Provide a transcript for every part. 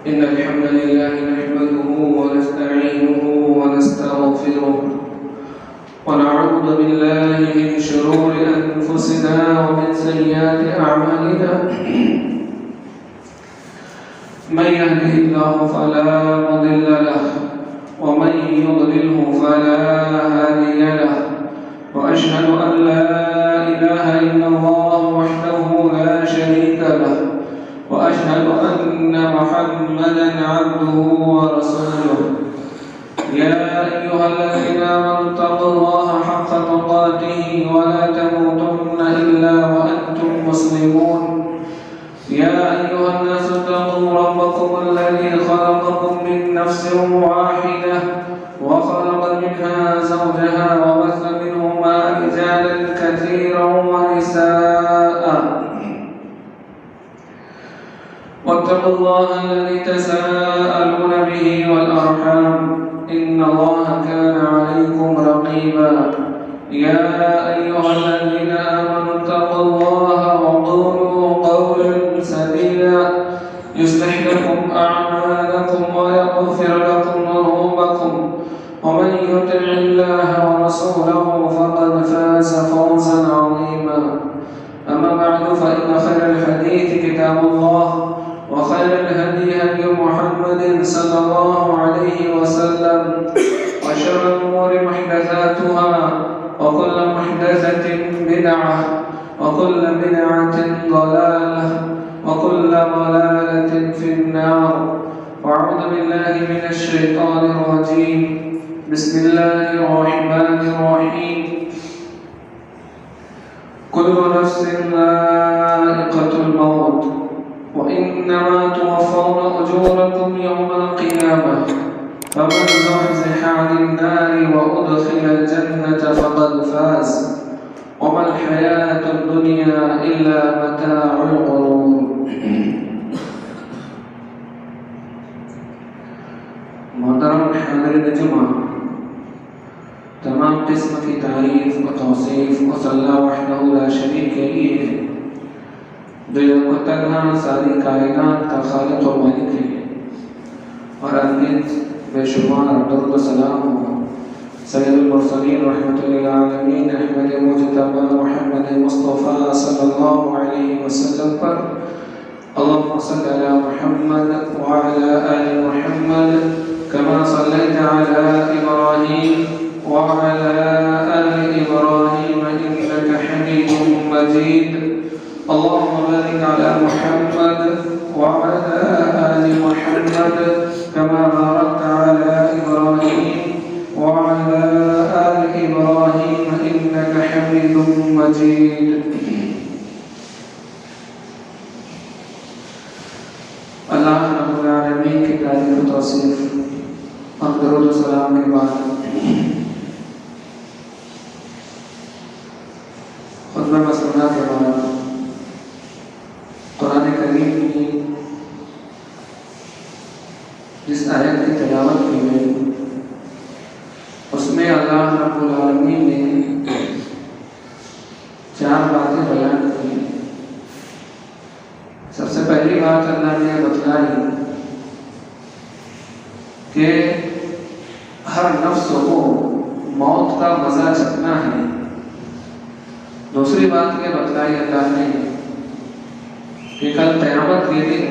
إن الحمد لله نحمده ونستعينه ونستغفره ونعوذ بالله من شرور أنفسنا ومن سيئات أعمالنا من يهده الله فلا مضل له ومن يضلله فلا هادي له وأشهد أن لا إله إلا الله وحده لا شريك له وأشهد أن محمدا عبده ورسوله يا أيها الذين آمنوا اتقوا الله حق تقاته ولا تموتن إلا وأنتم مسلمون يا أيها الناس اتقوا ربكم الذي خلقكم من نفس واحدة وخلق منها زوجها وبث منهما رجالا كثيرا ونساء واتقوا الله الذي تساءلون به والأرحام إن الله كان عليكم رقيبا يا أيها الذين آمنوا اتقوا الله وقولوا قولا سديدا يصلح لكم أعمالكم ويغفر لكم ذنوبكم ومن يطع الله ورسوله فقد فاز فوزا عظيما أما بعد فإن خير الحديث كتاب الله وخير الهدي هدي محمد صلى الله عليه وسلم وشر الأمور محدثاتها وكل محدثة بدعة وكل بدعة ضلالة وكل ضلالة في النار وأعوذ بالله من الشيطان الرجيم بسم الله الرحمن الرحيم كل نفس ذائقة الموت وإنما توفون أجوركم يوم القيامة فمن زحزح عن النار وأدخل الجنة فقد فاز وما الحياة الدنيا إلا متاع الغرور محترم حاضرین جمعہ، تمام قسم کی تعریف و توصیف و صلی اللہ وحدہ لا شریک کے لیے جو یک و تنہا ساری کائنات کا خالق و مالک ہے، اور انگیت بے شمار درود و سلام ہو سید المرسلین رحمت للعالمین احمد مجتبی محمد مصطفیٰ صلی اللہ علیہ وسلم پر۔ اللهم صل على محمد وعلى آل محمد كما صليت على إبراهيم وعلى آل إبراهيم إنك حميد مجيد اللهم بارك على محمد وعلى آل محمد كما باركت على إبراهيم وعلى آل إبراهيم إنك حميد مجيد۔ اللہ رب العالمین کی تعریف و توصیف اور درود و سلام کے بعد خطبہ مسئلہ کے بعد قرآن کریم کی جس آیت کی تلاوت کی گئی اس میں اللہ رب العالمین نے 4 باتیں بیان کی۔ سب سے پہلی بات اللہ نے بتلائی کہ ہر نفس کو موت کا مزہ چکھنا ہے۔ دوسری بات یہ بتلائی اللہ نے کہ کل قیامت کے دن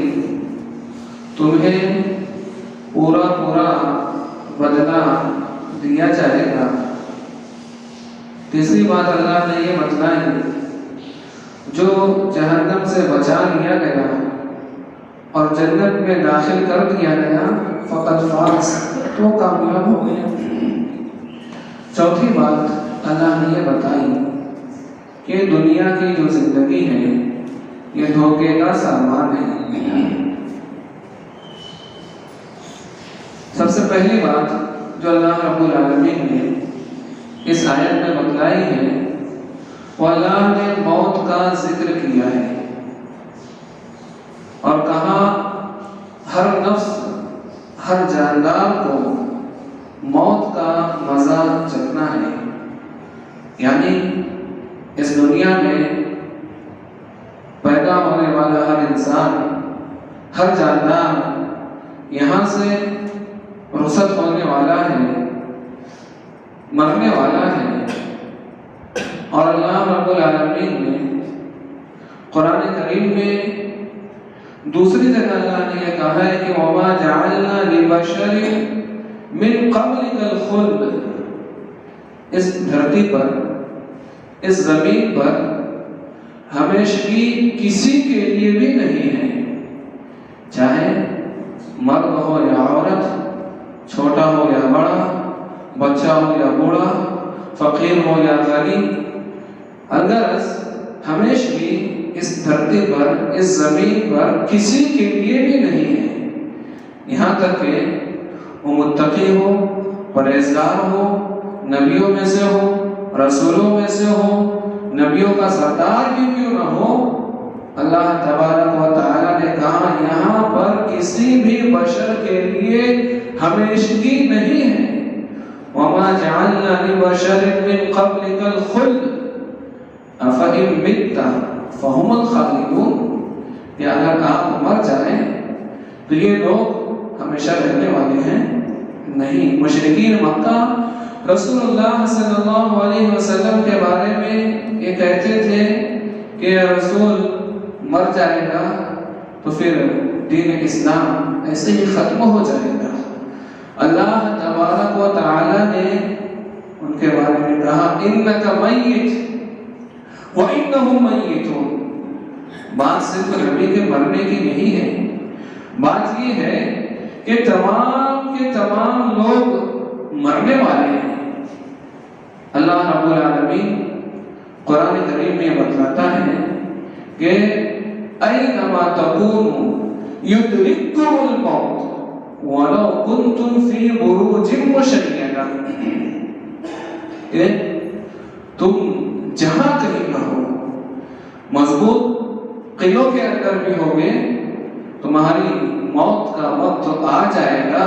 تمہیں پورا بدلہ دیا جائے گا۔ تیسری بات اللہ نے یہ بتلائی جو جہنم سے بچا لیا گیا اور جنت میں داخل کر دیا گیا فقط فاز، تو کامیاب ہو گیا۔ چوتھی بات اللہ نے یہ بتائی کہ دنیا کی جو زندگی ہے یہ دھوکے کا سامان ہے۔ سب سے پہلی بات جو اللہ رب العالمین نے اس آیت میں بتلائی ہے وہ اللہ نے موت کا ذکر کیا ہے اور کہا ہر نفس ہر جاندار کو موت کا مزہ چکھنا ہے، یعنی اس دنیا میں پیدا ہونے والا ہر انسان، ہر جاندار سے رخصت ہونے والا ہے، مرنے والا ہے۔ اور اللہ رب العالمین نے قرآن کریم میں دوسری جگہ اللہ نے یہ کہا ہے کہ وَمَا جَعَلْنَا لِبَشَرٍ مِّن قَبْلِكَ الْخُلْدَ، اس دھرتی پر، اس زمین پر ہمیشگی کسی کے لیے بھی نہیں ہے، چاہے مرد ہو یا عورت، چھوٹا ہو یا بڑا، بچہ ہو یا بوڑھا، فقیر ہو یا غنی، اگر ہمیشگی اس دھرتی پر، اس زمین پر کسی کے لیے بھی نہیں ہے، یہاں تک کہ وہ متقی ہو، پرہیزگار ہو، نبیوں میں سے ہو، رسولوں میں سے ہو، نبیوں کا سردار بھی کیوں نہ ہو، اللہ تبارک و تعالیٰ نے کہا یہاں پر کسی بھی بشر کے لیے ہمیشگی نہیں ہے۔ وَمَا جَعَلْنَا لِبَشَرٍ مِّن قَبْلِكَ الْخُلْدَ أَفَإِن مِتَّ فَهُمُ الْخَالِدُونَ، کہ اگر آپ مر جائیں تو یہ لوگ ہمیشہ رہنے والے ہیں نہیں۔ مشرکین مکہ رسول اللہ صلی اللہ علیہ وسلم کے بارے میں یہ کہتے تھے کہ رسول مر جائے گا تو پھر دین اسلام ایسے ہی ختم ہو جائے گا۔ اللہ تبارک و تعالی نے ان کے بارے میں کہا اِنَّكَ مَيِّتٌ وَإِنَّهُمْ مَيِّتُونَ۔ بات صرف نبی کے مرنے کی نہیں ہے، بات یہ ہے کہ تمام کے تمام لوگ مرنے والے ہیں۔ اللہ رب العالمین قرآن کریم میں بتلاتا ہے کہ اَيْنَمَا تَكُونُوا يُدْرِككُمُ الْمَوْتُ وَلَوْ كُنْتُمْ فِي بُرُوجٍ مُّشَيَّدَةٍ، کہ تم جہاں کہیں نہ ہو، مضبوط قلعوں کے اندر بھی ہوگے، تمہاری موت کا وقت آ جائے گا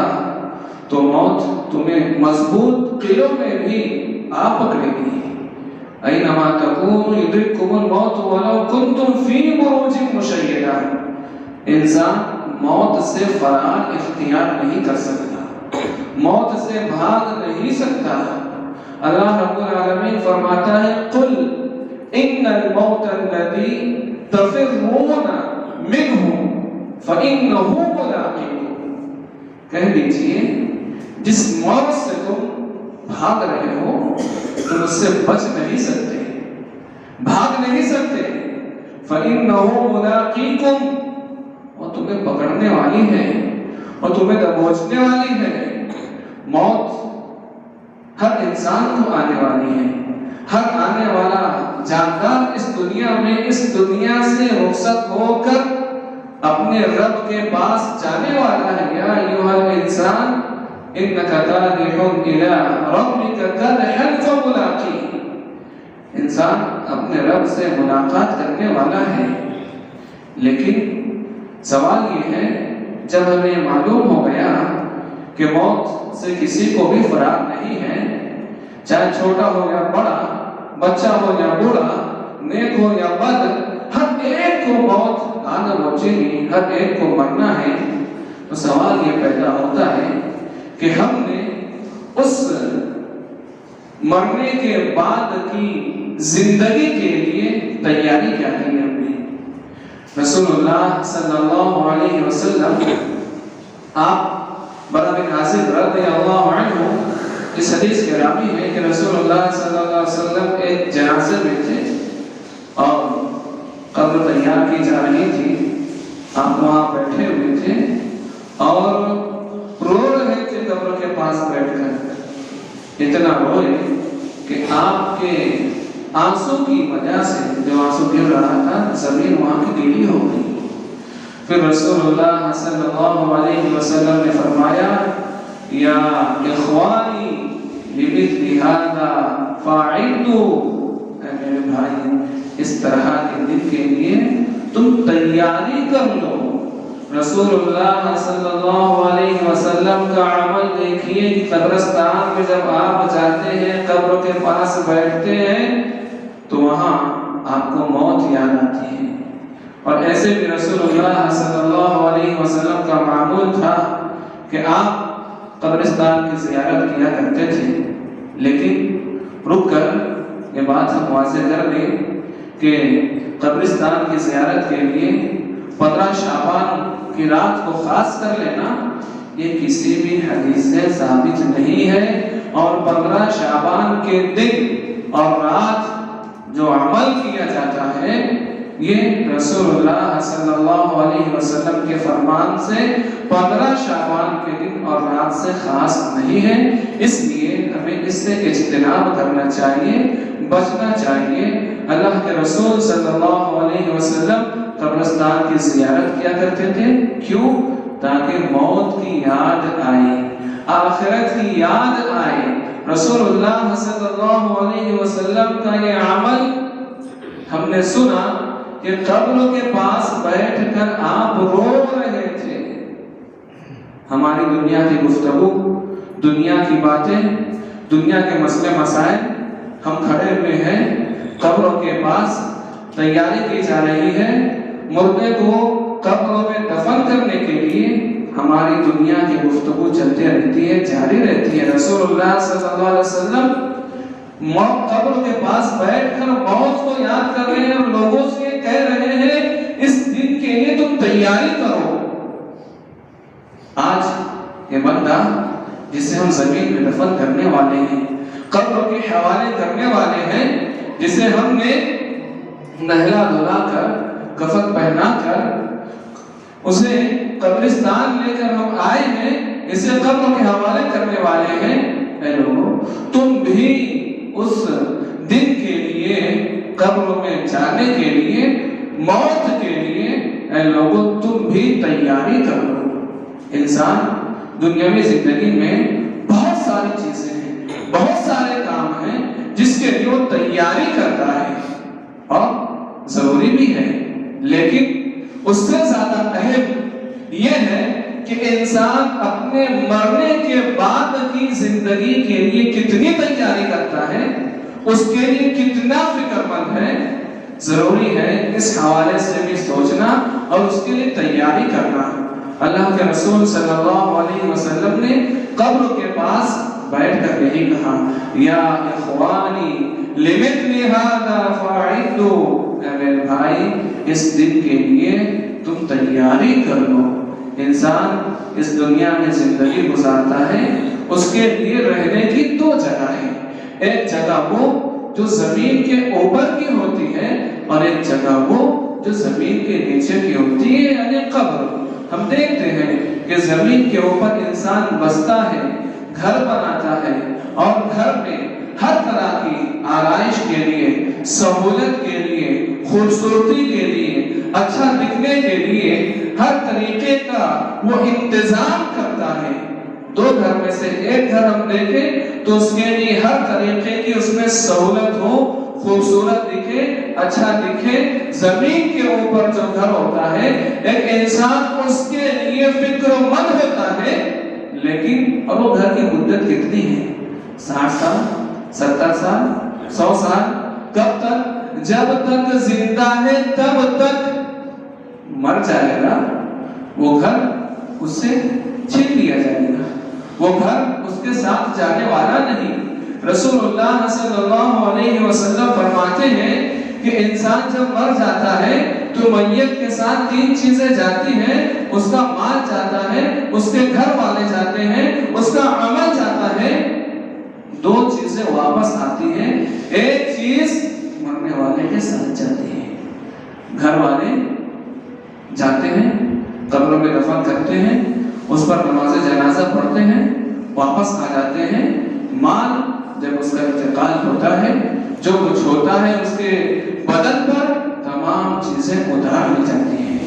تو موت تمہیں مضبوط قلعوں میں بھی آ پکڑے گی۔ اَيْنَمَا تَكُونُوا يُدْرِككُمُ الْمَوْتُ وَلَوْ كُنْتُمْ فِي بُرُوجٍ مُّشَيَّدَةٍ۔ انسان موت سے فرار اختیار نہیں کر سکتا، موت سے بھاگ نہیں سکتا۔ اللہ رب العالمین فرماتا ہے قُلْ إِنَّ الْمَوْتَ الَّذِي تَفِرُّونَ مِنْهُ فَإِنَّهُ مُلَاقِيكُمْ، کہہ دیجئے جس موت سے تم بھاگ رہے ہو تم اس سے بچ نہیں سکتے، بھاگ نہیں سکتے۔ فَإِنَّهُ مُلَاقِيكُمْ، وہ تمہیں پکڑنے والی ہے، وہ تمہیں دبوچنے والی ہے۔ موت ہر انسان کو آنے والی ہے، ہر آنے والا جاندار اس دنیا میں، اس دنیا سے رخصت ہو کر اپنے رب کے پاس جانے والا ہے۔ یا ایھا الانسان انک کادح الی ربک کدحا فملاقیہ، انسان اپنے رب سے ملاقات کرنے والا ہے۔ لیکن سوال یہ ہے جب ہمیں معلوم ہو گیا کہ موت سے کسی کو بھی فرار نہیں ہے، چاہے چھوٹا ہو یا بڑا، بچہ ہو یا بوڑھا، نیک ہو یا بد، ہر ایک کو موت آنا پہنچے گی، ہر ایک کو مرنا ہے، تو سوال یہ پیدا ہوتا ہے کہ ہم نے اس مرنے کے بعد کی زندگی کے لیے تیاری کیا کی ہے۔ رسول اللہ صلی اللہ علیہ وسلم، آپ برا بن عازب رضی اللہ عنہ، اس حدیث کے راوی ہے کہ رسول اللہ صلی اللہ علیہ وسلم ایک جنازے میں تھے اور قبر تیار کی جا رہی تھی، آپ وہاں بیٹھے ہوئے تھے اور رو رہے تھے قبر کے پاس بیٹھ کر، اتنا روئے کہ آپ کے آنسو کی وجہ سے جو آنسو گر رہا تھا زمین وہاں کی گیلی ہو گئی۔ پھر رسول اللہ صلی اللہ علیہ وسلم نے فرمایا یا اخوانی لمثل ھذا فاعدوا، اے میرے بھائی اس طرح کے دن کے لیے تم تیاری کر لو۔ رسول اللہ صلی اللہ علیہ وسلم کا عمل دیکھیے کہ قبرستان میں جب آپ جاتے ہیں، قبر کے پاس بیٹھتے ہیں تو وہاں آپ کو موت یاد آتی ہے۔ اور ایسے بھی رسول اللہ صلی اللہ علیہ وسلم کا معمول تھا کہ آپ قبرستان کی زیارت کیا کرتے تھے، لیکن رک کر یہ بات ہم واضح کر دیں کہ قبرستان کی زیارت کے لیے 15 شعبان کی رات کو خاص کر لینا یہ کسی بھی حدیث سے ثابت نہیں ہے، اور 15 شعبان کے دن اور رات جو عمل کیا جاتا ہے یہ رسول اللہ صلی اللہ علیہ وسلم کے فرمان سے 15 شعبان کے دن اور رات سے خاص نہیں ہے۔ اس لیے ہمیں اس سے اجتناب کرنا چاہیے، بچنا چاہیے۔ اللہ کے رسول صلی اللہ علیہ وسلم قبرستان کی زیارت کیا کرتے تھے، کیوں؟ تاکہ موت کی یاد آئے، آخرت کی یاد آئے۔ رسول اللہ صلی اللہ علیہ وسلم کا یہ عمل ہم نے سنا کہ قبروں کے پاس بیٹھ کر آپ رو رہے تھے۔ ہماری دنیا کی گفتگو، دنیا کی باتیں، دنیا کے مسئلے مسائل، ہم کھڑے ہوئے ہیں قبروں کے پاس، تیاری کی جا رہی ہے مردے کو قبروں میں دفن کرنے کے لیے۔ ہماری دنیا کی گفتگو چلتی رہتی ہے، جاری رہتی ہے۔ رسول اللہ صلی اللہ علیہ وسلم موت قبر کے پاس بیٹھ کر موت کو یاد کر رہے ہیں اور لوگوں سے کہہ رہے ہیں اس دن کے لیے تم تیاری کرو۔ آج یہ بندہ جسے ہم زمین میں دفن کرنے والے ہیں، قبر کے حوالے کرنے والے ہیں، جسے ہم نے نہلا دھلا کر کفن پہنا کر اسے قبرستان لے کر ہم آئے ہیں، اسے قبر کے حوالے کرنے والے ہیں۔ اے لوگوں، تم بھی اس دن کے لیے، قبر میں جانے کے لیے، موت کے لیے، اے لوگوں تم بھی تیاری کرو۔ انسان دنیاوی زندگی میں بہت ساری چیزیں ہیں، بہت سارے کام ہیں جس کے لیے وہ تیاری کرتا ہے اور ضروری بھی ہے، لیکن اس سے زیادہ اہم یہ ہے کہ انسان اپنے مرنے کے بعد کی زندگی کے لیے کتنی تیاری کرتا ہے، اس کے لیے کتنا فکر مند ہے۔ ضروری ہے اس حوالے سے بھی سوچنا اور اس کے لیے تیاری کرنا۔ اللہ کے رسول صلی اللہ علیہ وسلم نے قبر کے پاس بیٹھ کر یہی کہا، یا اخوانی لمثل ھذا فاعدوا، اے میرے بھائی اس دن کے لیے تم تیاری کر لو۔ انسان اس دنیا میں زندگی گزارتا ہے، اس کے لیے رہنے کی دو جگہ ہیں، ایک جگہ وہ جو زمین کے اوپر کی ہوتی ہے اور ایک جگہ وہ جو زمین کے نیچے کی ہوتی ہے، یعنی قبر۔ ہم دیکھتے ہیں کہ زمین کے اوپر انسان بستا ہے، گھر بناتا ہے، اور گھر میں ہر طرح کی آرائش کے لیے، سہولت کے لیے، خوبصورتی کے لیے، اچھا دکھنے کے لیے ہر طریقے کا وہ انتظام کرتا ہے۔ دو گھر میں سے ایک گھر ہم دیکھیں تو اس کے لیے ہر طریقے کی اس میں سہولت ہو، خوبصورت دکھے، اچھا دکھے۔ زمین کے اوپر جو گھر ہوتا ہے ایک انسان اس کے لیے فکر مند ہوتا ہے، لیکن اور وہ گھر کی مدت کتنی ہے؟ 60 سال، 70 سال، 100 سال؟ کب تک؟ جب تک زندہ ہے تب تک۔ مر جائے گا وہ گھر اس سے چھین لیا جائے گا، وہ گھر اس کے ساتھ جانے والا نہیں۔ رسول اللہ صلی اللہ علیہ وسلم فرماتے ہیں کہ انسان جب مر جاتا ہے تو میت کے ساتھ 3 چیزیں جاتی ہیں، اس کا مال جاتا ہے، اس کے گھر والے جاتے ہیں، اس کا عمل جاتا ہے۔ 2 چیزیں واپس آتی ہیں، ایک چیز مرنے والے کے ساتھ جاتی ہے۔ گھر والے جاتے ہیں، قبر میں دفن کرتے ہیں، اس پر نماز جنازہ پڑھتے ہیں، واپس آ جاتے ہیں۔ مال جب اس کا انتقال ہوتا ہے، جو کچھ ہوتا ہے اس کے بدن پر تمام چیزیں اتار لی جاتی ہیں،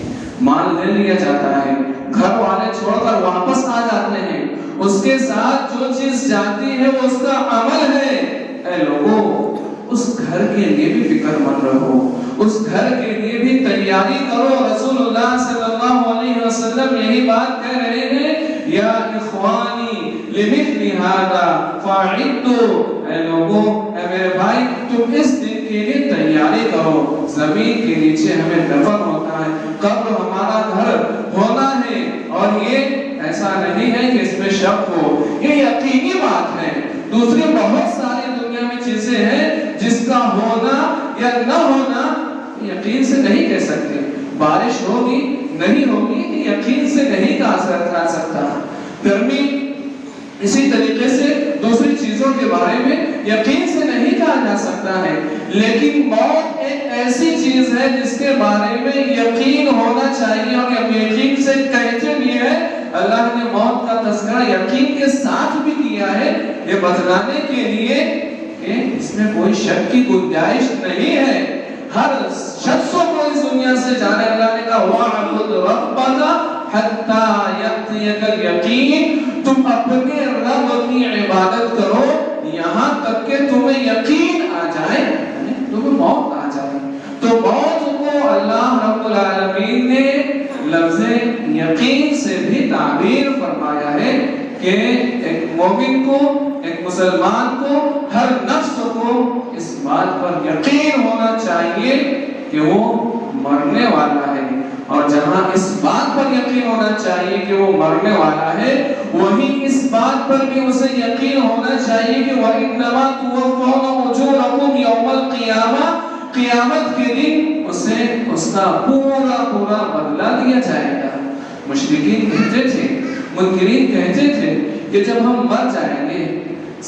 مال لے لیا جاتا ہے، گھر والے چھوڑ کر واپس آ جاتے ہیں، اس کے ساتھ جو چیز جاتی ہے وہ اس کا عمل ہے۔ اے لوگوں، اس گھر کے لیے بھی فکر مند رہو، اس گھر کے لیے بھی تیاری کرو۔ رسول اللہ صلی اللہ علیہ وسلم یہی بات کہہ رہے ہیں، یا اخوانی لمثل ھذا فاعدوا، اے لوگوں، اے میرے بھائی تم اس دن کے لیے تیاری کرو۔ زمین کے نیچے ہمیں دفن ہوتا ہے، قبر ہمارا گھر ہونا ہے، اور یہ ایسا نہیں ہے کہ اس میں شک ہو، یہ یقینی بات ہے۔ دوسری بہت ساری دنیا میں چیزیں ہیں جس کا ہونا یا نہ ہونا یقین سے نہیں کہہ سکتے۔ بارش ہوگی نہیں ہوگی یقین سے نہیں کہا سکتا۔ گرمی اسی طریقے سے دوسری چیزوں کے بارے میں یقین سے نہیں کہا جا سکتا ہے، لیکن موت ایک ایسی چیز ہے جس کے بارے میں یقین ہونا چاہیے، اور یقین سے کہتے بھی ہے۔ اللہ نے موت کا تذکرہ یقین کے ساتھ بھی کیا ہے، یہ بتلانے کے لیے کہ اس میں کوئی شک کی گنجائش نہیں ہے۔ ہر شخص کو اس دنیا سے جانے، اللہ نے کہا وَاعْبُدْ رَبَّكَ حَتَّى يَأْتِيَكَ الْيَقِينُ، تم اپنے رب کی عبادت کرو یہاں تک کہ تمہیں یقین آ جائے، تمہیں موت آ جائے۔ تو موت کو اللہ رب العالمین نے لفظ یقین سے بھی تعبیر فرمایا ہے کہ ایک مومن کو، ایک مسلمان کو، ہر نفس کو اس بات پر یقین ہونا چاہیے کہ وہ مرنے والا ہے، اور جہاں اس بات پر یقین ہونا چاہیے کہ وہ مرنے والا ہے، وہیں اس بات پر بھی اسے یقین ہونا چاہیے کہ وَإِنَّمَا تُوَفَّوْنَ أُجُورَكُمْ يَوْمَ الْقِيَامَةِ، قیامت کے دن اسے اس کا پورا بدلہ دیا جائے گا۔ مشرکین کہتے تھے، منکرین کہتے تھے کہ جب ہم مر جائیں گے،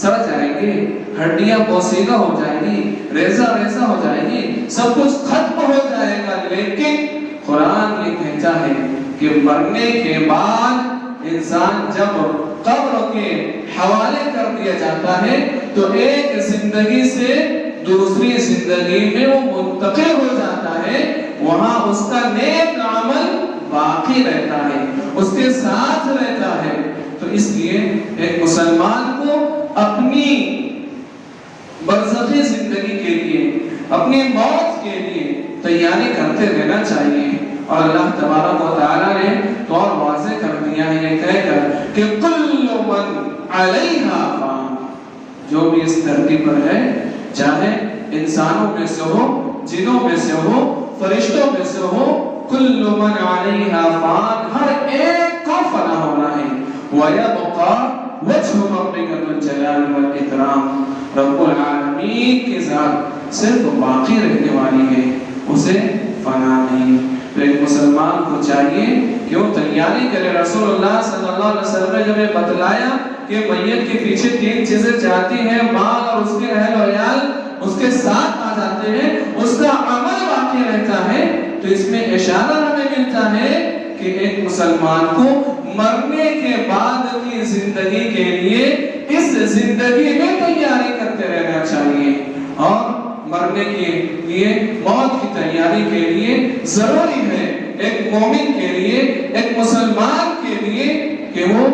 سڑ جائیں گے، ہڈیاں بوسیدہ ہو جائیں گی، ریزہ ہو جائے گی، سب کچھ ختم ہو جائے گا، لیکن قرآن یہ کہتا ہے کہ مرنے کے بعد انسان جب قبر کے حوالے کر دیا جاتا ہے تو ایک زندگی سے دوسری زندگی میں وہ منتقل ہو جاتا ہے، وہاں اس کا نیک عمل باقی رہتا ہے، اس کے ساتھ رہتا ہے۔ تو اس لیے ایک مسلمان کو اپنی برزخی زندگی کے لیے، اپنی موت کے لیے تیاری کرتے رہنا چاہیے، اور اللہ تبارک و تعالیٰ نے تو اور واضح کر دیا ہے یہ کہہ کر کہ کل من علیہا فان، جو بھی اس دھرتی پر ہے، چاہے انسانوں میں سے ہو، جنوں میں سے ہو، فرشتوں میں سے ہو، کل من علیہا فان، ہر ایک کو فنا ہونا ہے۔ وَيَبْقَى وَجْهُ رَبِّكَ ذُو الْجَلَالِ وَالْإِكْرَامِ، رب العالمین کی ذات صرف باقی رہنے والی ہے، اسے فنا نہیں۔ تو ایک مسلمان کو چاہیے کہ وہ تیاری کرے۔ رسول اللہ صلی اللہ علیہ وسلم نے جب یہ بتلایا کہ میت کے پیچھے تین چیزیں جاتی ہیں، مال اور اس کے اہل و عیال اس کے ساتھ آ جاتے ہیں، اس کا عمل باقی رہتا ہے، تو اس میں اشارہ ہمیں ملتا ہے کہ ایک مسلمان کو مرنے کے بعد کی زندگی کے لیے اس زندگی میں تیاری کرتے رہنا چاہیے، اور مرنے کے لیے، موت کی تیاری کے لیے ضروری ہے ایک مومن کے لیے، ایک مسلمان کے لیے کہ وہ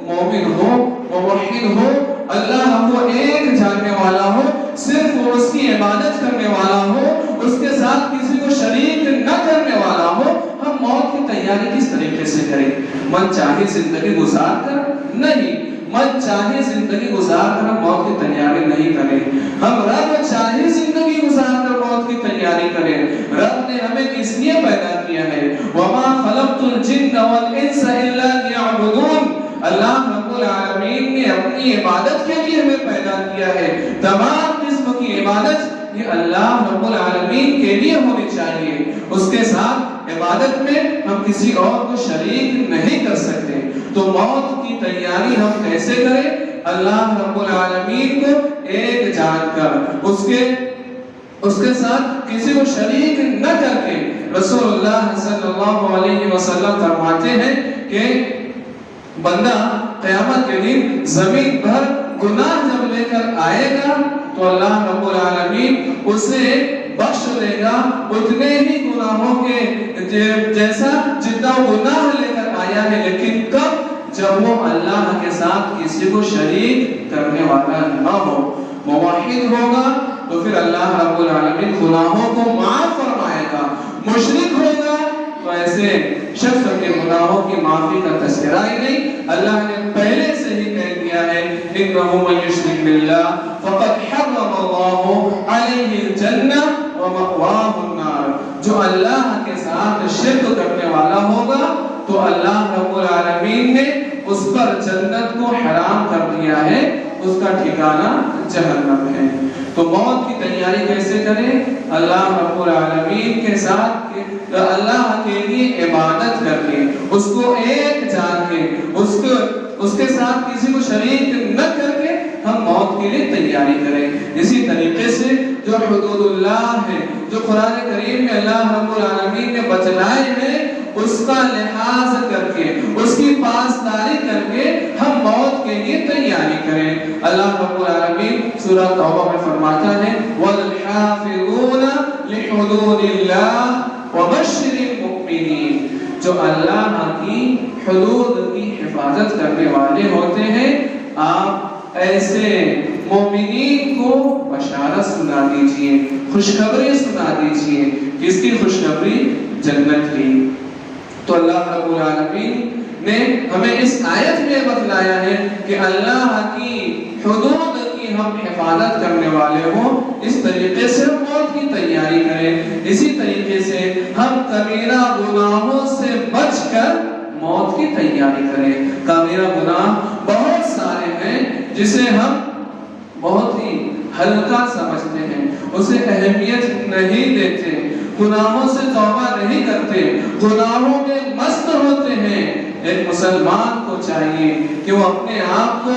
مومن ہو، موحد ہو، اللہ کو ایک جاننے والا ہو، صرف وہ اس کی عبادت کرنے والا ہو، اس کے ساتھ کسی کو شریک نہ کرنے والا ہو۔ ہم موت کی تیاری کس طریقے سے کریں؟ من چاہے زندگی گزار کر نہیں، من چاہے زندگی گزار کر ہم موت کی تیاری نہیں کریں، ہم رب چاہے زندگی گزار کر موت کی تیاری کریں۔ رب نے ہمیں کس لیے پیدا کیا ہے؟ وَمَا خَلَقْتُ الْجِنَّ وَالْإِنسَ إِلَّا لِيَعْبُدُونَ، اللہ رب العالمین نے اپنی عبادت کے لیے ہمیں پیدا کیا ہے۔ تمام قسم کی عبادت یہ اللہ رب العالمین کے لیے ہونی چاہیے، اس کے ساتھ عبادت میں ہم کسی اور کو شریک نہیں کر سکتے۔ تو موت کی تیاری ہم کیسے کریں؟ اللہ رب العالمین کو ایک جان کر، اس کے ساتھ کسی کو شریک نہ کر کے۔ رسول اللہ صلی اللہ علیہ وسلم فرماتے ہیں کہ بندہ قیامت کے دن زمین پر گناہ جب لے کر آئے گا تو اللہ رب العالمین اسے بخش دے گا اتنے ہی گناہوں کے جیسا جتنا گناہ لے کر آیا ہے، لیکن کب؟ جب وہ اللہ کے ساتھ کسی کو شریک کرنے والا نہ ہو، موحد ہوگا تو پھر اللہ رب العالمین گناہوں کو معاف فرمائے گا۔ مشرک ہوگا تو ایسے شخص کے گناہوں کی معافی کا تذکرہ ہی نہیں، اللہ نے پہلے سے ہی کہہ دیا ہے إِنَّهُ مَن يُشْرِكْ بِاللَّهِ فَقَدْ حَرَّمَ اللَّهُ عَلَيْهِ الْجَنَّةَ وَمَأْوَاهُ النَّارُ، جو اللہ کے ساتھ شرک کرنے والا ہوگا تو اللہ رب العالمین نے اس پر جنت کو حرام کر دیا ہے، اس کا ٹھکانہ جہنم ہے۔ تو موت کی تیاری کیسے کریں؟ اللہ رب العالمین کے ساتھ اللہ کے لیے عبادت کر کے، اس کو ایک جان کے، اس کے ساتھ کسی کو شریک نہ کر کے ہم موت کے لیے تیاری کریں۔ اسی طریقے سے جو حدود اللہ ہے، جو قرآن کریم میں اللہ رب العالمین نے بتلائے ہیں، اس کا لحاظ کر کے، اس کی پاسداری کر کے ہم موت کے لیے تیاری کریں۔ اللہ رب العالمین سورہ توبہ میں فرماتا ہے وَالْحَافِظُونَ لِحُدُودِ اللَّهِ وَبَشِّرِ الْمُؤْمِنِينَ، جو اللہ کی حدود کی حفاظت کرنے والے ہوتے ہیں، آپ ایسے مومنین کو بشارت سنا دیجئے، خوشخبری سنا دیجئے۔ کس کی خوشخبری؟ جنت کی۔ تو اللہ رب العالمین نے ہمیں اس آیت میں بتلایا ہے کہ اللہ کی حدود کی ہم حفاظت کرنے والے ہوں، اس طریقے سے ہم موت کی تیاری کریں۔ اسی طریقے سے ہم کبیرہ گناہوں سے بچ کر موت کی تیاری کریں۔ کبیرہ گناہ بہت سارے ہیں جسے ہم بہت ہی ہلکا سمجھتے ہیں، اسے اہمیت نہیں دیتے، گناہوں سے توبہ نہیں کرتے، گناہوں میں مست ہوتے ہیں۔ ایک مسلمان کو چاہیے کہ وہ اپنے آپ کو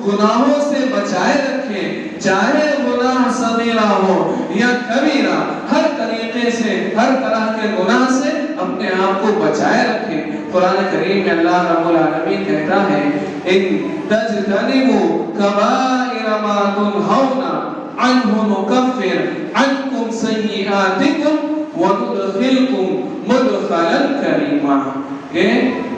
گناہوں سے بچائے رکھے، چاہے گناہ صغیرہ ہو یا کبیرہ، ہر طریقے سے، ہر طرح کے گناہ سے اپنے آپ کو بچائے رکھے۔ قرآن کریم میں اللہ رب العالمین کہتا ہے ان تجتنبوا کبائر ما تنہون عنہ نکفر عنکم سیئاتکم وندخلکم مدخلا کریما، کہ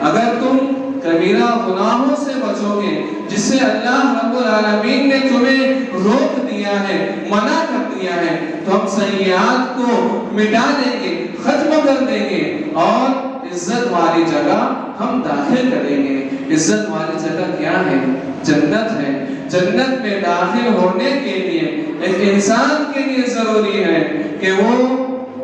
اگر تم کبیرہ گناہوں سے بچو گے جس سے اللہ رب العالمین نے تمہیں روک دیا ہے، منع کر دیا ہے، تو ہم سیئات کو مٹا دیں گے، ختم کر دیں گے اور عزت والی جگہ ہم داخل کریں گے۔ عزت والی جگہ کیا ہے؟ جنت ہے۔ جنت میں داخل ہونے کے لیے ایک انسان کے لیے ضروری ہے کہ وہ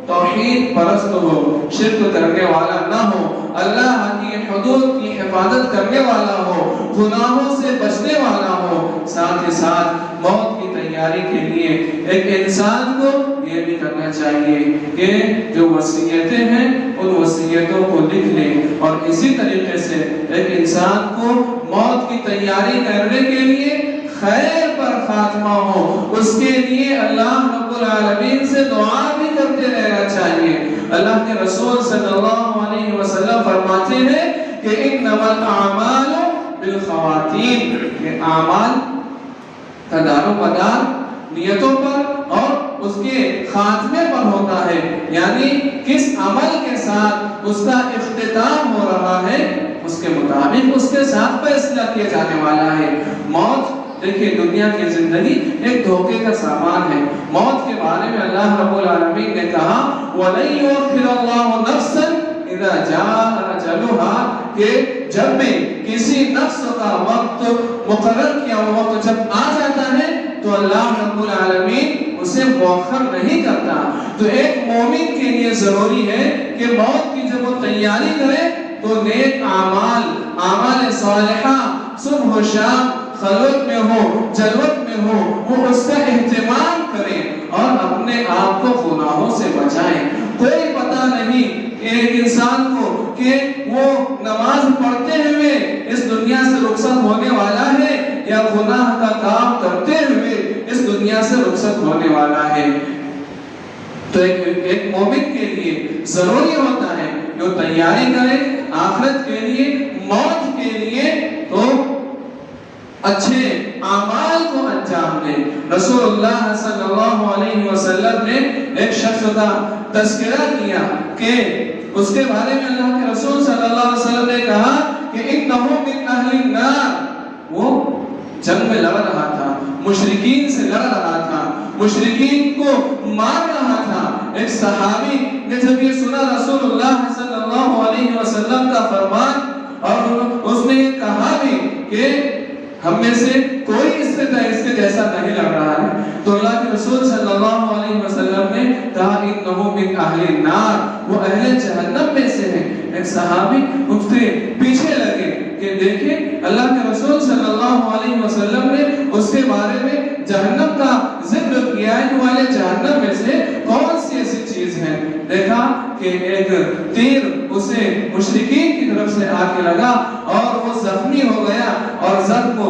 توحید پرست ہو، شرک کرنے والا نہ ہو، اللہ کی حدود کی حفاظت کرنے والا ہو، گناہوں سے بچنے والا ہو۔ ساتھ ہی ساتھ موت کی تیاری کے لیے ایک انسان کو یہ بھی کرنا چاہیے کہ جو وصیتیں ہیں ان وصیتوں کو لکھ لے، اور اسی طریقے سے ایک انسان کو موت کی تیاری کرنے کے لیے خیر پر خاتمہ ہو، اس کے لیے اللہ رب العالمین سے دعا بھی کرتے رہنا چاہیے۔ اللہ کے رسول صلی اللہ علیہ وسلم فرماتے ہیں کہ انما الاعمال بالخواتیم، کہ اعمال کا دار و مدار نیتوں پر اور اس کے خاتمے پر ہوتا ہے، یعنی کس عمل کے ساتھ اس کا اختتام ہو رہا ہے اس کے مطابق اس کے ساتھ فیصلہ کیا جانے والا ہے۔ موت، دیکھیں دنیا کی زندگی ایک دھوکے کا سامان ہے۔ موت کے بارے میں اللہ رب العالمین نے کہا وَلَن يُؤَخِّرَ اللَّهُ نَفْسًا اِذَا جَاءَ أَجَلُهَا، کہ جب بھی کسی نفس کا وقت مقرر کیا ہوا وقت جب آ جاتا ہے تو اللہ رب العالمین اسے مؤخر نہیں کرتا۔ تو ایک مومن کے لیے ضروری ہے کہ موت کی جب وہ تیاری کرے تو نیک اعمال، اعمال صالحہ صبح و شام خلوت میں ہو، جلوت میں ہو، وہ اس کا اہتمام کریں اور اپنے آپ کو گناہوں سے بچائیں۔ کوئی پتہ نہیں ایک انسان کو کہ وہ نماز پڑھتے ہوئے اس دنیا سے رخصت ہونے والا ہے یا گناہ کا کام کرتے ہوئے اس دنیا سے رخصت ہونے والا ہے۔ تو ایک مومن کے لیے ضروری ہوتا ہے کہ وہ تیاری کرے آخرت کے لیے، موت کے لیے، تو اچھے اعمال کو انجام دے۔ رسول اللہ صلی اللہ علیہ وسلم نے ایک شخص کا تذکرہ کیا کہ اس کے بارے میں اللہ کے رسول صلی اللہ علیہ وسلم نے کہا کہ انہو من اہل النار، وہ جنگ میں لڑ رہا تھا، مشرکین سے لڑ رہا تھا، مشرکین کو مار رہا تھا۔ ایک صحابی نے جب یہ سنا رسول اللہ صلی اللہ علیہ وسلم کا فرمان، اور اس نے یہ کہا بھی کہ ہم میں سے کوئی اس کے جیسا نہیں لگ رہا ہے، تو اللہ کے رسول صلی اللہ علیہ وسلم نے کہا انہو من اہل النار، وہ اہل جہنم میں سے ہیں۔ ایک صحابی اس کے پیچھے لگے کہ دیکھیں اللہ کے رسول صلی اللہ علیہ وسلم نے اس کے بارے میں جہنم کا ذکر کیا ہے کہ والے جہنم میں سے کون سی ایسی چیز ہے. دیکھا کہ ایک تیر اسے مشرکین کی طرف سے آ کے لگا اور وہ زخمی ہو گیا اور زخم کو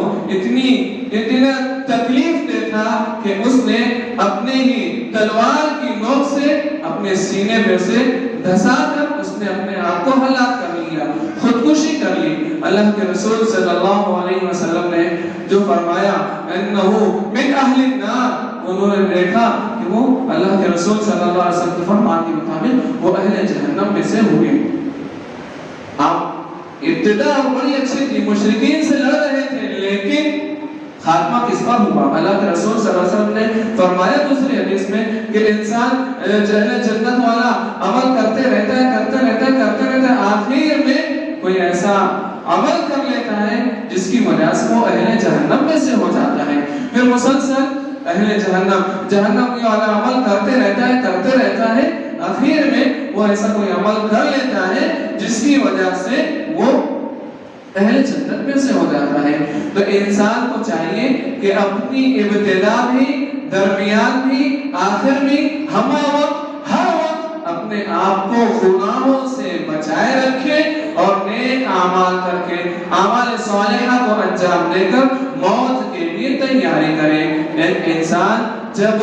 اتنا تکلیف دے تھا کہ اس نے اپنے ہی تلوار کی نوک سے اپنے سینے میں سے دھسا کر اس نے اپنے آپ کو ہلاک کر لیا, خودکشی کر لی. اللہ کے رسول صلی اللہ علیہ وسلم نے جو فرمایا انہو من اہل النار, انہوں نے دیکھا کہ وہ اللہ کے رسول صلی اللہ علیہ وسلم کے فرمان کے مطابق وہ اہل جہنم میں سے ہوئے. آپ ابتدا بڑی اچھی تھی, مشرکین سے لڑ رہے تھے, لیکن خاتمہ کس پر ہوا؟ اللہ کے رسول صلی اللہ علیہ وسلم نے فرمایا دوسری حدیث میں کہ انسان جنت والا عمل کرتے رہتا ہے, آخر میں کوئی ایسا عمل کر لیتا ہے جس کی وجہ سے وہ اہل جہنم میں سے ہو جاتا ہے. پھر مسلسل اہل جہنم والا عمل کرتے رہتا ہے, آخر میں وہ ایسا کوئی عمل کر لیتا ہے جس کی وجہ سے وہ اہل جنت میں سے ہو جاتا ہے. تو انسان کو چاہیے کہ اپنی ابتدا بھی, درمیان بھی, آخر بھی, ہر وقت اپنے آپ کو گناہوں سے بچائے رکھے اور نیک اعمال کر کے اعمال صالحہ کو انجام دے کر موت کے لیے تیاری کرے. ایک انسان جب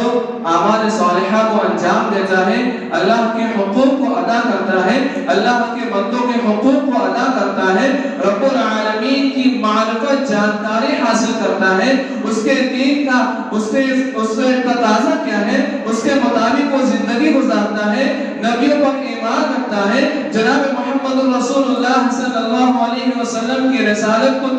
اعمال صالحہ کو انجام دیتا ہے, اللہ کے حقوق کو ادا کرتا ہے, اللہ کے بندوں کے حقوق کو ادا کرتا ہے, رب العالمین کی معرفت جانکاری حاصل کرتا ہے, اس کے دین کا اس سے تقاضا کیا ہے اس کے مطابق وہ زندگی گزارتا ہے, نبیوں پر ایمان رکھتا ہے, جناب محمد رسول اللہ صلی اللہ علیہ وسلم کی رسالت کو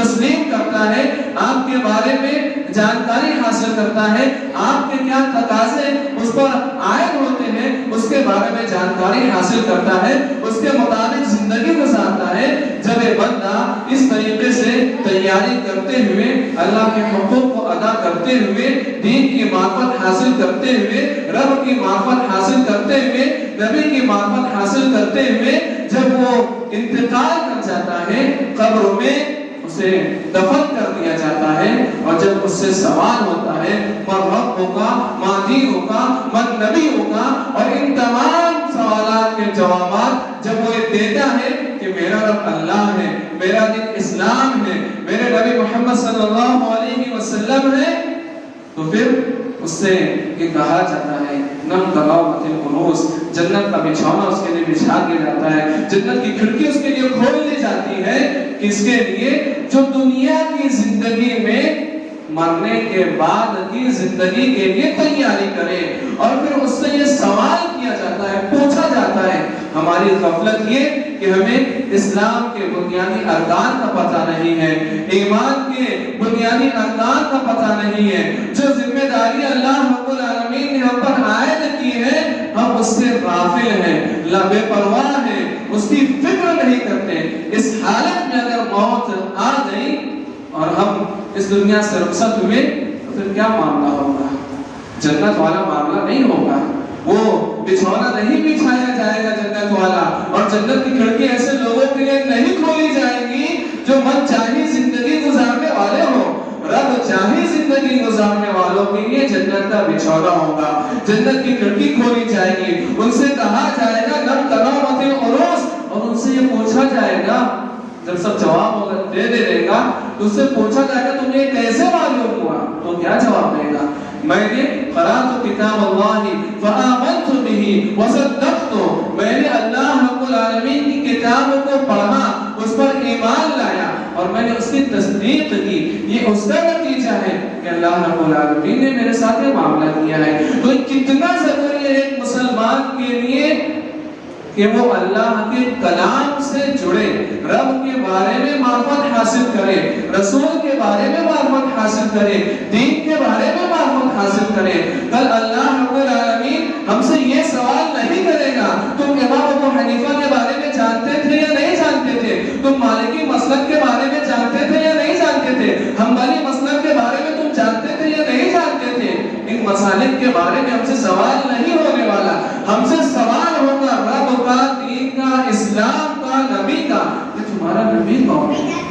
تسلیم کرتا ہے, آپ کے بارے میں جانکاری حاصل کرتا ہے, آپ کے کیا تقاضے اس پر عائد ہوتے ہیں اس کے بارے میں جانکاری حاصل کرتا ہے, اس کے مطابق زندگی گزارتا ہے. جب ایک بندہ اس طریقے سے تیاری کرتے ہوئے, اللہ کے حقوق کو ادا کرتے ہوئے, دین کی معرفت حاصل کرتے ہوئے, رب کی معرفت حاصل کرتے ہوئے, نبی کی معرفت حاصل کرتے ہوئے جب وہ انتقال کر جاتا ہے, قبر میں اسے دفن کر دیا جاتا ہے, اور جب اس سے سوال ہوتا ہے من رب ہوگا, من دین ہوگا, من نبی ہوگا, اور ان تمام سوالات کے جوابات جب وہ دیتا ہے کہ میرا رب اللہ ہے, میرا دین اسلام ہے, میرے نبی محمد صلی اللہ علیہ وسلم ہے, تو پھر اس سے یہ کہا جاتا ہے نم دلاوت القنوس, جنت کا بچھونا اس کے لیے بچھا دیا جاتا ہے, جنت کی کھڑکی اس کے لیے کھول دی جاتی ہے, کس کے لیے؟ جو دنیا کی زندگی میں مرنے کے بعد کی زندگی کے لیے تیاری کرے. اور پھر اس سے یہ سوال کیا جاتا ہے, پوچھا جاتا ہے. ہماری غفلت یہ کہ ہمیں اسلام کے بنیادی ارکان کا پتہ نہیں ہے, ایمان کے بنیادی ارکان کا پتہ نہیں ہے, جو ذمہ داری اللہ رب العالمین نے ہم پر عائد کی ہے ہم اس سے غافل ہیں, بے پرواہ ہیں, اس کی فکر نہیں کرتے. اس حالت میں اگر موت آ گئی اور ہم اس دنیا سے رخصت ہوئے تو پھر کیا معاملہ ہوگا؟ جنت والا معاملہ نہیں ہوگا, وہ بچھونا نہیں بچھایا جائے گا جنت والا, اور جنت کی کھڑکی ایسے لوگوں کے لیے نہیں کھولی جائے گی جو من چاہی زندگی گزارنے والے ہوں. رب چاہی زندگی گزارنے والوں کے لیے جنت کا بچھونا ہوگا, جنت کی کھڑکی کھولی جائے گی, ان سے کہا جائے گا نم تلاوت القنوس, اور ان سے یہ پوچھا جائے گا, جب سب جواب دے گا تو اس سے پوچھا جائے گا تمہیں یہ کیسے معلوم ہوا؟ تو کیا جواب دے گا؟ میں نے قرأت کتاب اللہ فآمنت به وصدقت, میں نے اللہ رب العالمین کی کتاب کو پڑھا, اس پر ایمان لایا اور میں نے اس کی تصدیق کی. یہ اس کا نتیجہ ہے کہ اللہ رب العالمین نے میرے ساتھ یہ معاملہ کیا ہے. تو کتنا ضروری ہے ایک مسلمان کے لیے کہ وہ اللہ کے کلام سے جڑے, رب کے بارے میں معرفت حاصل کرے, رسول کے بارے میں معرفت حاصل کرے, دین کے بارے میں معرفت حاصل کرے. کل اللہ رب العالمین ہم سے یہ سوال نہیں کرے گا تم امام ابو حنیفہ کے بارے میں جانتے تھے یا نہیں جانتے تھے, تم مالکی مسلک کے بارے میں جانتے تھے یا نہیں جانتے تھے, حنبلی مسلک کے بارے میں تم جانتے تھے یا نہیں جانتے تھے. ان مسالک کے بارے میں ہم سے سوال نہیں ہونے والا, ہم سے سوال ہوگا رب کا, دین کا, اسلام کا, نبی کا. یہ تمہارا نبی کون ہے؟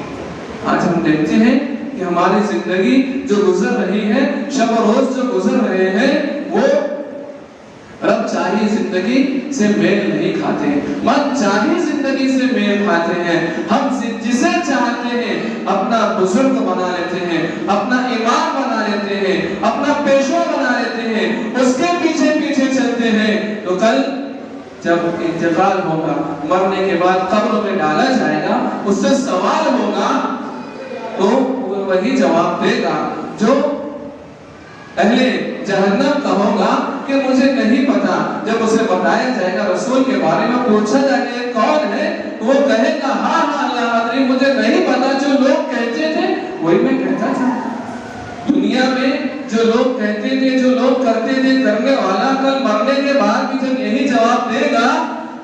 آج ہم دیکھتے ہیں کہ ہماری زندگی جو گزر رہی ہے، شب و روز جو گزر رہے ہیں، وہ رب چاہی زندگی سے میل نہیں کھاتے، من چاہی زندگی سے میل کھاتے ہیں۔ ہم جسے چاہتے ہیں اپنا بزرگ بنا لیتے ہیں، اپنا امام بنا لیتے ہیں، اپنا پیشوا بنا لیتے ہیں، اس کے پیچھے پیچھے چلتے ہیں۔ تو کل جب انتقال ہوگا، مرنے کے بعد قبر میں ڈالا جائے گا، اس سے سوال ہوگا تو وہی جواب دے گا جو اہل جہنم کا ہوگا کہ مجھے نہیں پتا۔ جب اسے بتایا جائے گا، رسول کے بارے میں پوچھا جائے گا کون ہے، تو وہ کہے گا ہاں اللہ ادری، مجھے نہیں پتا، جو لوگ کہتے تھے وہی میں کہتا تھا۔ دنیا میں جو لوگ کہتے تھے، جو لوگ کرتے تھے، کرنے والا کل مرنے کے بعد بھی جب یہی جواب دے گا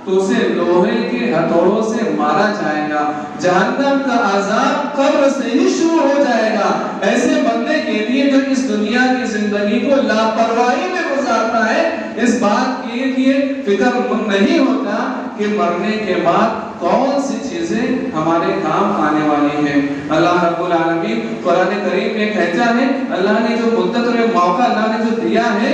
تو اسے لوہے کے ہتھوڑوں سے مارا جائے گا، جہنم کا عذاب قبر سے ہی شروع ہو جائے گا۔ ایسے بندے کے لیے جو اس دنیا کی زندگی کو لاپرواہی میں گزارتا ہے، اس بات کے لیے فکر نہیں ہوتا کہ مرنے کے بعد کون سی چیزیں ہمارے کام آنے والی ہیں۔ اللہ رب العالمین قرآن کریم میں کہتا ہے، اللہ نے جو مدت اور موقع اللہ نے جو دیا ہے،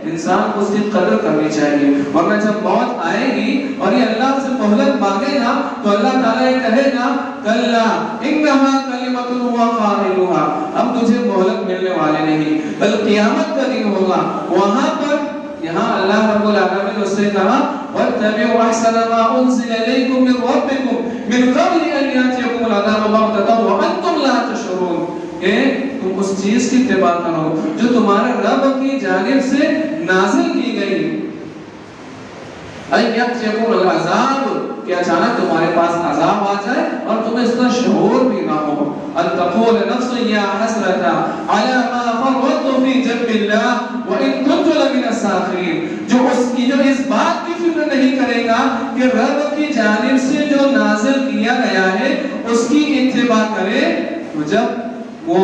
انسان کو اس کی قدر کرنی چاہیے، ورنہ جب موت آئے گی اور یہ اللہ سے مہلت مانگے گا تو اللہ تعالیٰ یہ کہے گا کلا انہا کلمۃ ہوا قائلها، اب تجھے مہلت ملنے والے نہیں، بل قیامت کا دن ہوگا، وہاں پر یہاں اللہ رب العالمین نے اس سے کہا وَاتَّبِعُوا أَحْسَنَ مَا أُنزِلَ إِلَيْكُم مِّن رَّبِّكُم مِّن قَبْلِ أَن يَأْتِيَكُمُ الْعَذَابُ بَغْتَةً وَأَنتُمْ لَا تَشْعُرُونَ، کہ تم اس چیز کی اتباع کرو جو تمہارے رب کی جانب سے نازل کی گئی، أَن يَأْتِيَكُمُ الْعَذَابُ، کہ اچانک تمہارے پاس عذاب آ جائے اور تمہیں اس کا شعور بھی نہ ہو۔ أَن تَقُولَ نَفْسٌ يَا حَسْرَتَ عَلَى مَا فَرَّطتُ فِي جَنبِ اللَّهِ وَإِن كُنتُ لَمِنَ السَّاخِرِينَ، جو اس بات کی فکر نہیں کرے گا کہ رب کی جانب سے جو نازل کیا گیا ہے اس کی اتباع کرے، تو جب وہ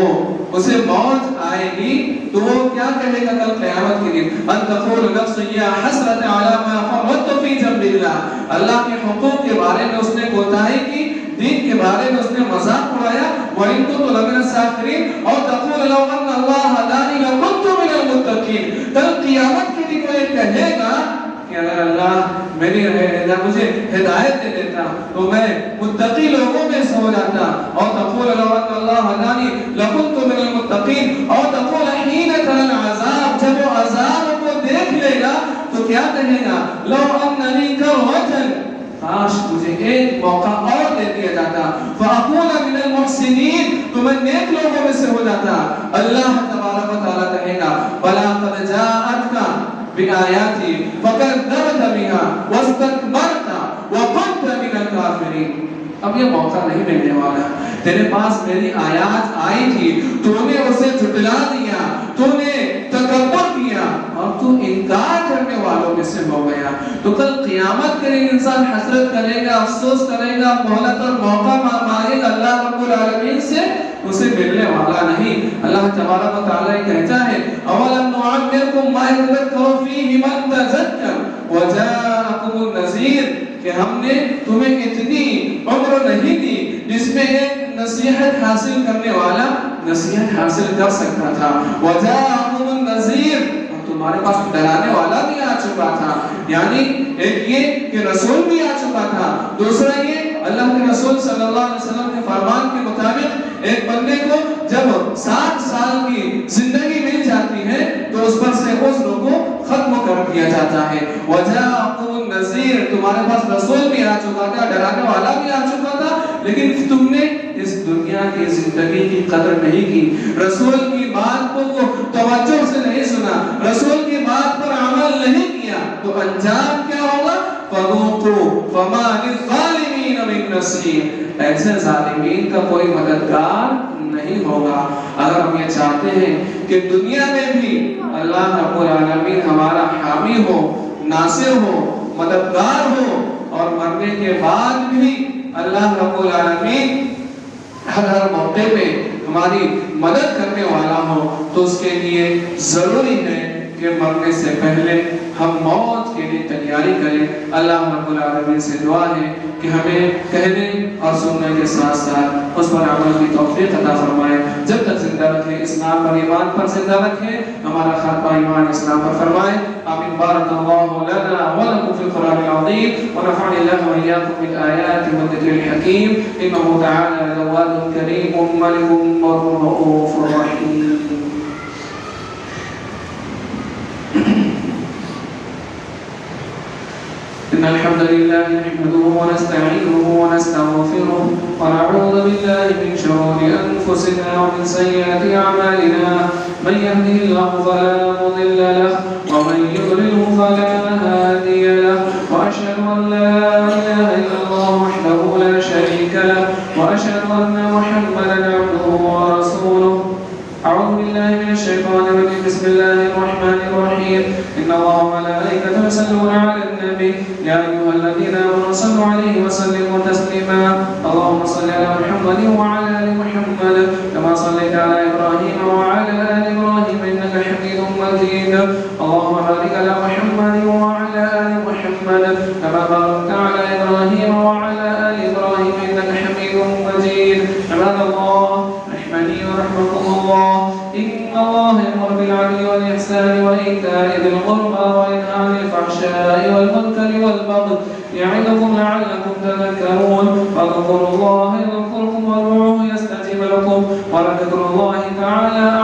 اسے موت آئے گی تو وہ کیا کہے گا کل قیامت کے دن، ان تقول نفس یا حسرت علی ما فرطت فی جنب اللہ، اللہ کے حقوق کے بارے میں اس نے کوتاہی کی، دین کے بارے میں اس نے مذاق اڑایا، وَإِن كُنتُ لَمِنَ السَّاخِرِينَ، اور تقول لو ان اللہ ہدانی لَكُنتُ مِنَ الْمُتَّقِينَ، کل قیامت کے دن وہ یہ کہے گا کہ اگر اللہ مجھے ہدایت دے دیتا تو میں متقی لوگوں میں سے ہو جاتا، اور تقول لو ان اللہ ہدانی لکنت من المتقین، اور تقول حین تری العذاب، جب وہ عذاب کو دیکھ لے گا تو کیا کہے گا لو ان لی کروۃ، کاش مجھے ایک موقع اور دے دیا جاتا، فاکون من المحسنین، تو میں نیک لوگوں میں سے ہو جاتا۔ اللہ تبارک و تعالی کہے گا بلا قد جاءتک بآیاتی فکذبت بها واستکبرت وکنت من الکافرین، اب یہ موقع نہیں ملنے والا، تیرے پاس میری آیات آئی تھی، تو نے اسے جھٹلا دیا، تو نے تکبر کیا اور تو انکار کرنے والوں میں سے ہو گیا، تو کل قیامت کے لیے انسان حسرت کرے گا، افسوس کرے گا، مہلت اور موقع مانگے گا اللہ رب العالمین سے، اسے ملنے والا نہیں۔ اللہ تبارک و تعالی کہتا ہے اولم نعمرکم ما یذکر فیہ من تذکر وجاءکم النذیر، کہ ہم نے تمہیں اتنی عمر نہیں دی جس میں ایک نصیحت حاصل کرنے والا نصیحت حاصل کر سکتا تھا، وجاءکم النذیر، اور تمہارے پاس ڈرانے والا بھی آ چکا تھا، یعنی ایک یہ کہ رسول بھی آ چکا تھا، دوسرا یہ اللہ کے رسول صلی اللہ علیہ وسلم کے فرمان کے مطابق ایک بندے کو جب 60 سال کی زندگی مل جاتی ہے تو اس پر سے عذر کو ختم کر دیا جاتا ہے۔ وجاءکم النذیر، تمہارے پاس رسول بھی آ چکا تھا، ڈرانے والا بھی آ چکا تھا، لیکن تم نے اس دنیا کی زندگی کی قدر نہیں کی، رسول کی بات کو توجہ سے نہیں سنا، رسول کی بات پر عمل نہیں کیا، تو انجام کیا ہوگا؟ فذوقوا فما للظالمین من نصیر، ایسے ظالمین کا کوئی مددگار نہیں ہوگا۔ اگر ہم یہ چاہتے ہیں کہ دنیا میں بھی اللہ رب العالمین ہمارا حامی ہو، ناصر ہو، مددگار ہو، اور مرنے کے بعد بھی اللہ رب العالمین ہر موقع پہ ہماری مدد کرنے والا ہو، تو اس کے لیے ضروری ہے کہ مرنے سے پہلے ہم موت کے لیے تیاری کریں۔ اللہ رب العالمین سے دعا ہے کہ ہمیں کہنے اور سننے کے ساتھ ساتھ اس پر عمل کی توفیق عطا فرمائے۔ جب تک زندہ رکھے اسلام پر ایمان پر زندہ رکھے، ہمارا خاتمہ ایمان اسلام پر فرمائے۔ آمین۔ بارک اللہ لنا ولکم فی القرآن العظیم ونفعني الله وإياكم بالآيات والذكر الحكيم إنه تعالى جواد كريم ملك رؤوف رحيم. إن الحمد لله نحمده ونستعينه ونستغفره ونعوذ بالله من شرور أنفسنا ومن سيئات أعمالنا من يهده الله فلا مضل له ومن يضلله فلا هادي له وأشهد أن لا إله إلا الله وحده لا شريك له وأشهد أن محمدا عبده ورسوله. أعوذ بالله من الشيطان الرجيم. بسم الله الرحمن الرحيم. إن الله وملائكته يصلون على النبي يا أيها الذين آمنوا صلوا عليه وسلموا تسليما. اللهم صل على محمد وعلى آل محمد كما صليت على إبراهيم وعلى آل إبراهيم إنك حميد مجيد. اللهم بارك على محمد وعلى آل محمد كما باركت على إبراهيم وعلى آل إبراهيم إنك حميد مجيد. عباد الله رحمني ورحمكم الله. إن الله يأمر بالعدل والإحسان وإيتاء ذي القربى وينهى عن الفحشاء والمنكر والبغي يعظكم لعلكم تذكرون. فاذكروا الله يذكركم وادعوه يستجب لكم ولذكر الله تعالى